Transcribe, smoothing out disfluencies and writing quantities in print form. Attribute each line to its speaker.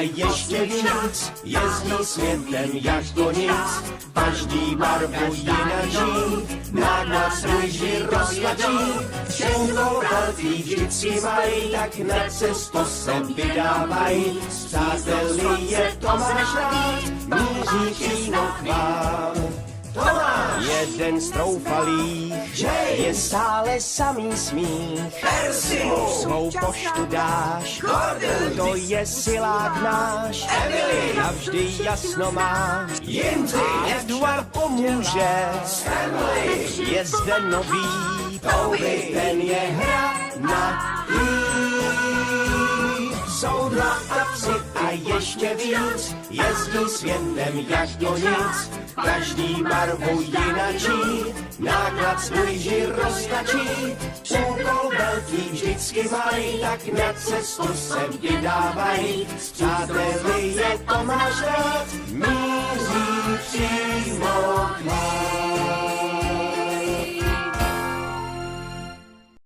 Speaker 1: ještě víc, jezdí světem jako nic, každý barvu jinačí, náklad slyži rozlačí, všechno velký vždycky mají, tak na cestu se vydávají, s přáteli je Tomáš rád, míří přímo k vám. Tomáš! Jeden z troufalých, že je stále samý smích.
Speaker 2: Persimu!
Speaker 1: Svou poštu dáš,
Speaker 2: Gordon!
Speaker 1: to je silák náš.
Speaker 2: Emily!
Speaker 1: Navždy jasno má,
Speaker 2: Jindřich!
Speaker 1: Edward pomůže.
Speaker 2: Stanley!
Speaker 1: Je zde nový,
Speaker 2: Toby!
Speaker 1: ten je hra na jsou dva chlapci a ještě víc, jezdí světem jako nic, každý barvu jinačí, náklad slyži roztačí, úkol velký vždycky mají, tak na cestu se vydávají, s přáteli je Tomáš rád, míří přímo k vám.